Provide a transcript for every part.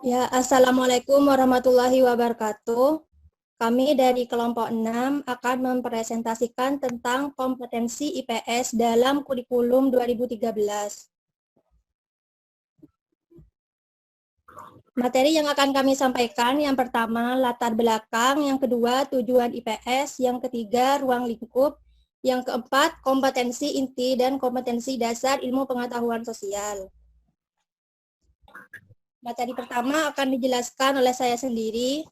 Ya, Assalamualaikum warahmatullahi wabarakatuh. Kami dari kelompok 6 akan mempresentasikan tentang kompetensi IPS dalam kurikulum 2013. Materi yang akan kami sampaikan yang pertama latar belakang, yang kedua tujuan IPS, yang ketiga ruang lingkup, yang keempat kompetensi inti dan kompetensi dasar ilmu pengetahuan sosial. Materi pertama akan dijelaskan oleh saya sendiri.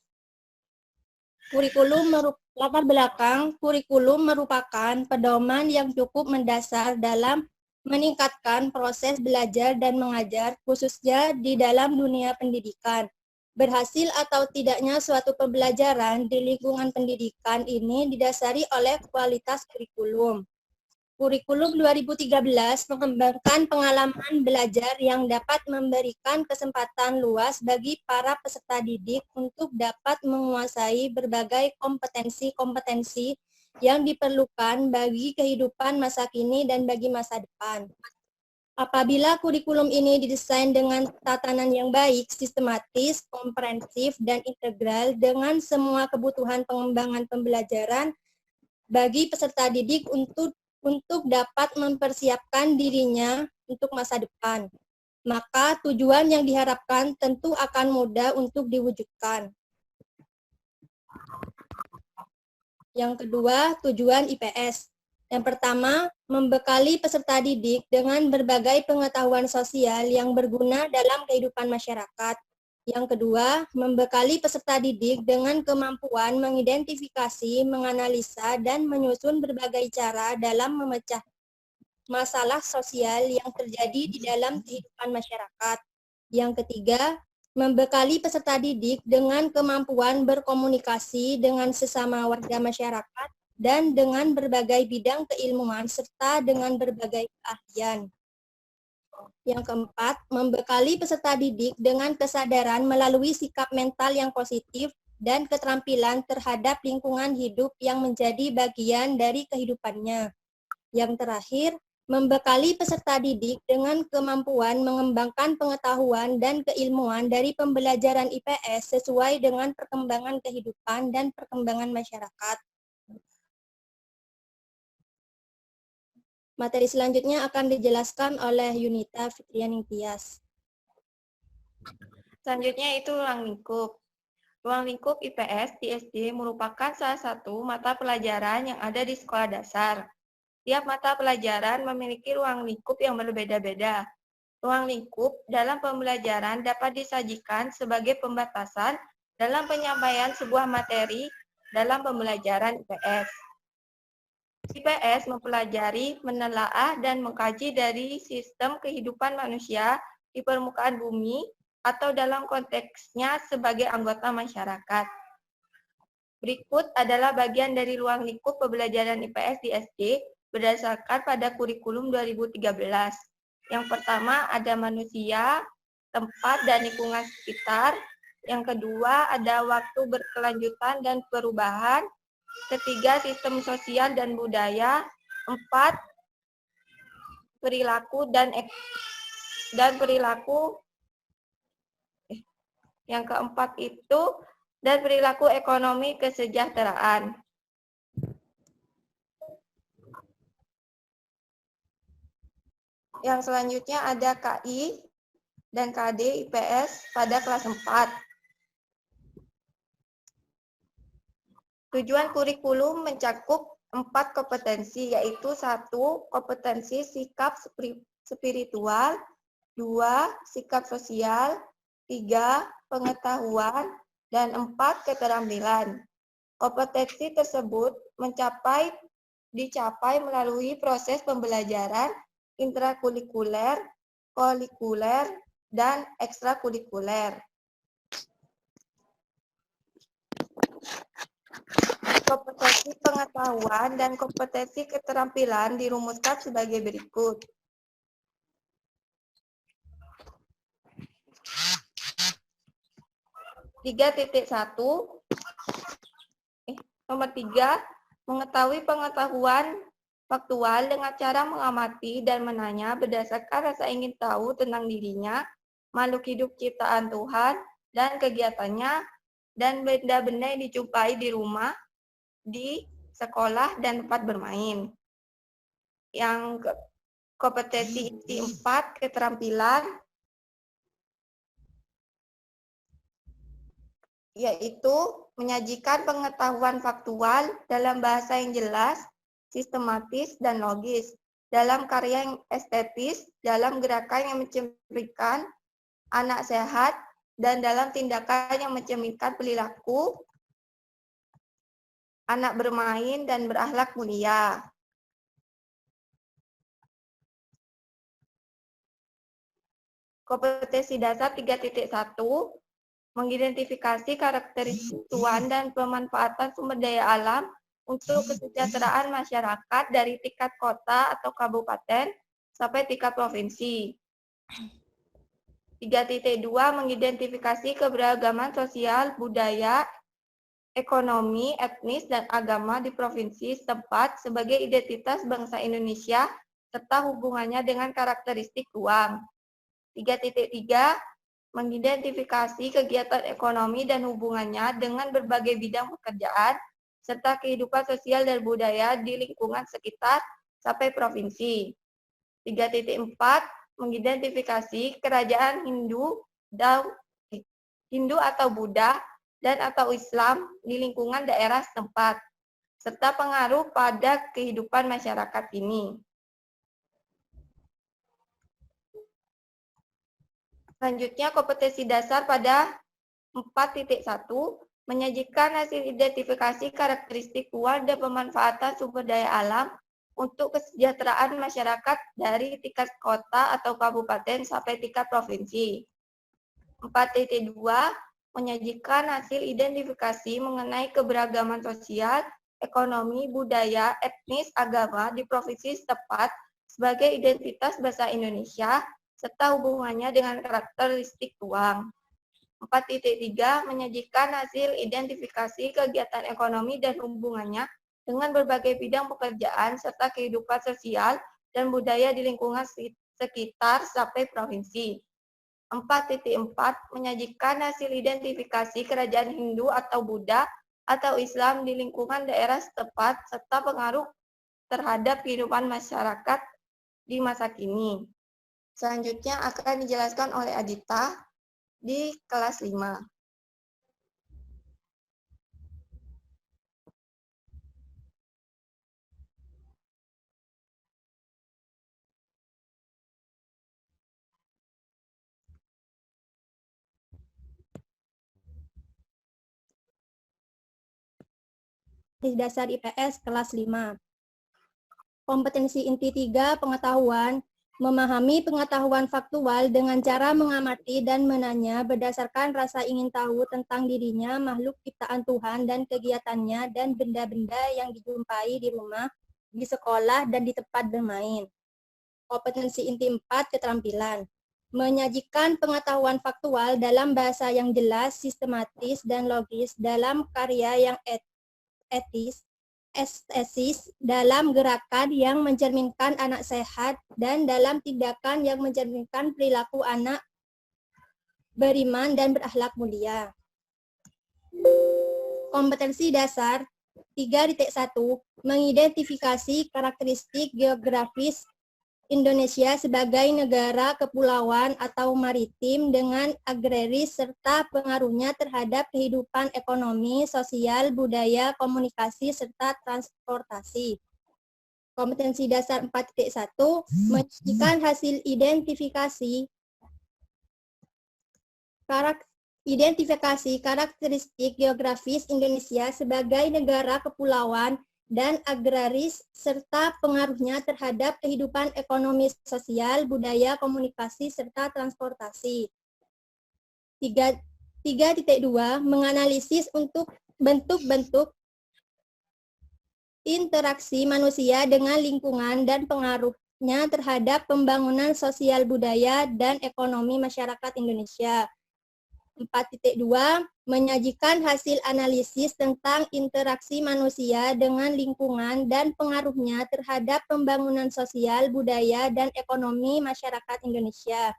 Latar belakang kurikulum merupakan pedoman yang cukup mendasar dalam meningkatkan proses belajar dan mengajar, khususnya di dalam dunia pendidikan. Berhasil atau tidaknya suatu pembelajaran di lingkungan pendidikan ini didasari oleh kualitas kurikulum. Kurikulum 2013 mengembangkan pengalaman belajar yang dapat memberikan kesempatan luas bagi para peserta didik untuk dapat menguasai berbagai kompetensi-kompetensi yang diperlukan bagi kehidupan masa kini dan bagi masa depan. Apabila kurikulum ini didesain dengan tatanan yang baik, sistematis, komprehensif, dan integral dengan semua kebutuhan pengembangan pembelajaran bagi peserta didik untuk dapat mempersiapkan dirinya untuk masa depan. Maka tujuan yang diharapkan tentu akan mudah untuk diwujudkan. Yang kedua, tujuan IPS. Yang pertama, membekali peserta didik dengan berbagai pengetahuan sosial yang berguna dalam kehidupan masyarakat. Yang kedua, membekali peserta didik dengan kemampuan mengidentifikasi, menganalisa, dan menyusun berbagai cara dalam memecah masalah sosial yang terjadi di dalam kehidupan masyarakat. Yang ketiga, membekali peserta didik dengan kemampuan berkomunikasi dengan sesama warga masyarakat dan dengan berbagai bidang keilmuan serta dengan berbagai keahlian. Yang keempat, membekali peserta didik dengan kesadaran melalui sikap mental yang positif dan keterampilan terhadap lingkungan hidup yang menjadi bagian dari kehidupannya. Yang terakhir, membekali peserta didik dengan kemampuan mengembangkan pengetahuan dan keilmuan dari pembelajaran IPS sesuai dengan perkembangan kehidupan dan perkembangan masyarakat. Materi selanjutnya akan dijelaskan oleh Yunita Fitrianing Tias. Selanjutnya itu ruang lingkup. Ruang lingkup IPS di SD merupakan salah satu mata pelajaran yang ada di sekolah dasar. Tiap mata pelajaran memiliki ruang lingkup yang berbeda-beda. Ruang lingkup dalam pembelajaran dapat disajikan sebagai pembatasan dalam penyampaian sebuah materi dalam pembelajaran IPS. IPS mempelajari, menelaah, dan mengkaji dari sistem kehidupan manusia di permukaan bumi atau dalam konteksnya sebagai anggota masyarakat. Berikut adalah bagian dari ruang lingkup pembelajaran IPS di SD berdasarkan pada kurikulum 2013. Yang pertama ada manusia, tempat, dan lingkungan sekitar. Yang kedua ada waktu berkelanjutan dan perubahan. Ketiga, sistem sosial dan budaya. 4, perilaku dan perilaku. Yang keempat itu dan perilaku ekonomi kesejahteraan. Yang selanjutnya ada KI dan KD IPS pada kelas 4. Tujuan kurikulum mencakup 4 kompetensi, yaitu 1. Kompetensi sikap spiritual, 2. Sikap sosial, 3. Pengetahuan, dan 4. Keterampilan. Kompetensi tersebut dicapai melalui proses pembelajaran intrakurikuler, kurikuler, dan ekstrakurikuler. Kompetensi pengetahuan dan kompetensi keterampilan dirumuskan sebagai berikut. Nomor 3, mengetahui pengetahuan faktual dengan cara mengamati dan menanya berdasarkan rasa ingin tahu tentang dirinya, makhluk hidup ciptaan Tuhan, dan kegiatannya, dan benda-benda yang dijumpai di rumah, di sekolah, dan tempat bermain. Yang kompetensi inti 4, keterampilan, yaitu menyajikan pengetahuan faktual dalam bahasa yang jelas, sistematis, dan logis, dalam karya yang estetis, dalam gerakan yang mencerminkan anak sehat, dan dalam tindakan yang mencerminkan perilaku anak bermain dan berakhlak mulia. Kompetensi dasar 3.1, mengidentifikasi karakteristik tujuan dan pemanfaatan sumber daya alam untuk kesejahteraan masyarakat dari tingkat kota atau kabupaten sampai tingkat provinsi. 3.2, mengidentifikasi keberagaman sosial, budaya, ekonomi, etnis, dan agama di provinsi setempat sebagai identitas bangsa Indonesia serta hubungannya dengan karakteristik ruang. 3.3, mengidentifikasi kegiatan ekonomi dan hubungannya dengan berbagai bidang pekerjaan serta kehidupan sosial dan budaya di lingkungan sekitar sampai provinsi. 3.4, mengidentifikasi kerajaan Hindu atau Buddha dan atau Islam di lingkungan daerah setempat, serta pengaruh pada kehidupan masyarakat ini. Selanjutnya, kompetensi dasar pada 4.1, menyajikan hasil identifikasi karakteristik luar dan pemanfaatan sumber daya alam untuk kesejahteraan masyarakat dari tingkat kota atau kabupaten sampai tingkat provinsi. 4.2, menyajikan hasil identifikasi mengenai keberagaman sosial, ekonomi, budaya, etnis, agama di provinsi setempat sebagai identitas bahasa Indonesia, serta hubungannya dengan karakteristik ruang. 4.3, menyajikan hasil identifikasi kegiatan ekonomi dan hubungannya dengan berbagai bidang pekerjaan serta kehidupan sosial dan budaya di lingkungan sekitar sampai provinsi. 4.4, menyajikan hasil identifikasi kerajaan Hindu atau Buddha atau Islam di lingkungan daerah setempat serta pengaruh terhadap kehidupan masyarakat di masa kini. Selanjutnya akan dijelaskan oleh Adita di kelas 5. Dasar IPS kelas 5. Kompetensi inti 3, pengetahuan, memahami pengetahuan faktual dengan cara mengamati dan menanya berdasarkan rasa ingin tahu tentang dirinya, makhluk ciptaan Tuhan dan kegiatannya, dan benda-benda yang dijumpai di rumah, di sekolah, dan di tempat bermain. Kompetensi inti 4, keterampilan, menyajikan pengetahuan faktual dalam bahasa yang jelas, sistematis, dan logis dalam karya yang estetis, dalam gerakan yang mencerminkan anak sehat, dan dalam tindakan yang mencerminkan perilaku anak beriman dan berakhlak mulia. Kompetensi dasar 3.1, mengidentifikasi karakteristik geografis Indonesia sebagai negara kepulauan atau maritim dengan agraris serta pengaruhnya terhadap kehidupan ekonomi, sosial, budaya, komunikasi, serta transportasi. Kompetensi dasar 4.1, menyajikan hasil identifikasi karakteristik geografis Indonesia sebagai negara kepulauan dan agraris, serta pengaruhnya terhadap kehidupan ekonomi, sosial, budaya, komunikasi, serta transportasi. 3.2, menganalisis untuk bentuk-bentuk interaksi manusia dengan lingkungan dan pengaruhnya terhadap pembangunan sosial budaya dan ekonomi masyarakat Indonesia. 4.2, menyajikan hasil analisis tentang interaksi manusia dengan lingkungan dan pengaruhnya terhadap pembangunan sosial, budaya, dan ekonomi masyarakat Indonesia.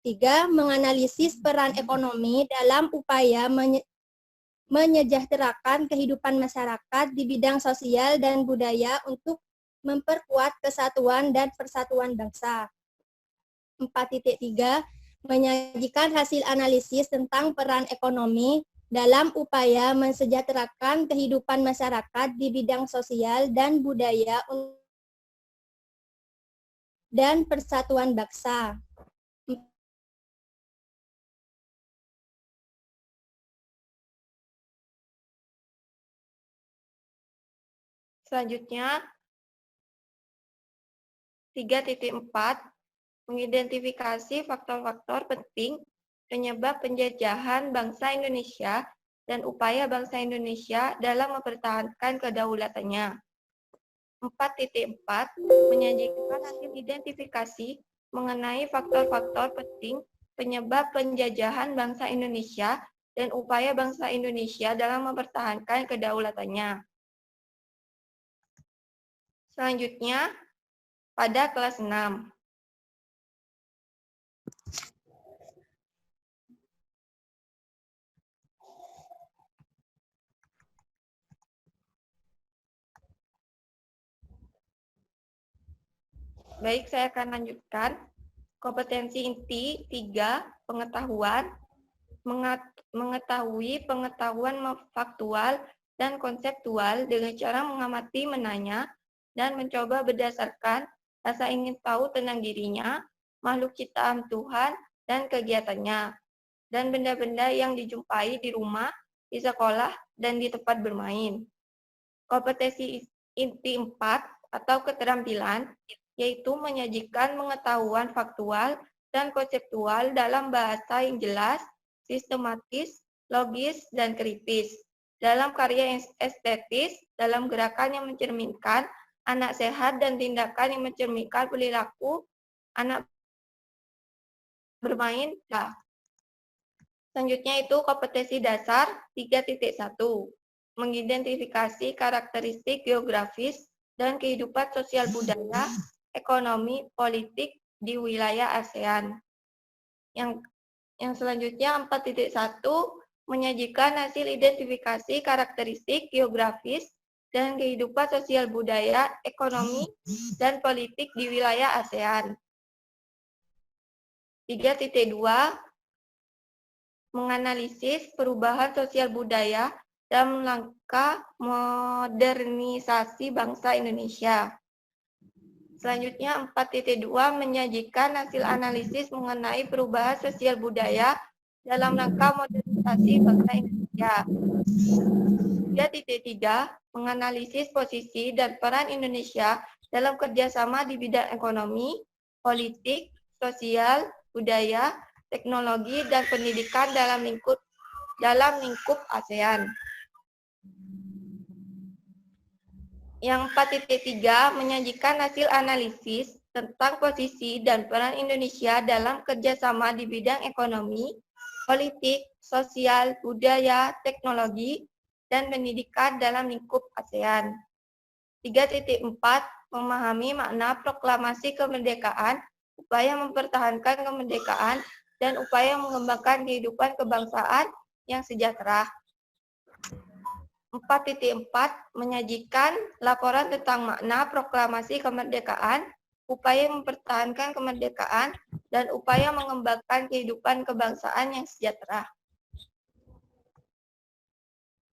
3. Menganalisis peran ekonomi dalam upaya menyejahterakan kehidupan masyarakat di bidang sosial dan budaya untuk memperkuat kesatuan dan persatuan bangsa. 4.3. Menyajikan hasil analisis tentang peran ekonomi dalam upaya mensejahterakan kehidupan masyarakat di bidang sosial dan budaya dan persatuan bangsa. Selanjutnya, 3.4, mengidentifikasi faktor-faktor penting penyebab penjajahan bangsa Indonesia dan upaya bangsa Indonesia dalam mempertahankan kedaulatannya. 4.4, menyajikan hasil identifikasi mengenai faktor-faktor penting penyebab penjajahan bangsa Indonesia dan upaya bangsa Indonesia dalam mempertahankan kedaulatannya. Selanjutnya, pada kelas 6. Baik, saya akan lanjutkan. Kompetensi inti 3, pengetahuan, mengetahui pengetahuan faktual dan konseptual dengan cara mengamati, menanya, dan mencoba berdasarkan rasa ingin tahu tentang dirinya, makhluk ciptaan Tuhan, dan kegiatannya, dan benda-benda yang dijumpai di rumah, di sekolah, dan di tempat bermain. Kompetensi inti 4 atau keterampilan, yaitu menyajikan pengetahuan faktual dan konseptual dalam bahasa yang jelas, sistematis, logis, dan kritis, dalam karya yang estetis, dalam gerakan yang mencerminkan anak sehat dan tindakan yang mencerminkan perilaku anak bermain. Nah, selanjutnya itu kompetensi dasar 3.1, mengidentifikasi karakteristik geografis dan kehidupan sosial budaya, ekonomi, politik di wilayah ASEAN. Yang selanjutnya 4.1, menyajikan hasil identifikasi karakteristik geografis dan kehidupan sosial budaya, ekonomi, dan politik di wilayah ASEAN. 3.2, menganalisis perubahan sosial budaya dalam langkah modernisasi bangsa Indonesia. Selanjutnya 4.2, menyajikan hasil analisis mengenai perubahan sosial budaya dalam rangka modernisasi bangsa Indonesia. 3.3, menganalisis posisi dan peran Indonesia dalam kerjasama di bidang ekonomi, politik, sosial, budaya, teknologi, dan pendidikan dalam lingkup ASEAN. Yang 4.3, menyajikan hasil analisis tentang posisi dan peran Indonesia dalam kerjasama di bidang ekonomi, politik, sosial, budaya, teknologi, dan pendidikan dalam lingkup ASEAN. 3.4, memahami makna proklamasi kemerdekaan, upaya mempertahankan kemerdekaan, dan upaya mengembangkan kehidupan kebangsaan yang sejahtera. 4.4, menyajikan laporan tentang makna proklamasi kemerdekaan, upaya mempertahankan kemerdekaan, dan upaya mengembangkan kehidupan kebangsaan yang sejahtera.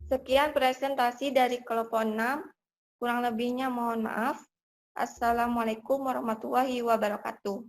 Sekian presentasi dari kelompok 6, kurang lebihnya mohon maaf. Assalamualaikum warahmatullahi wabarakatuh.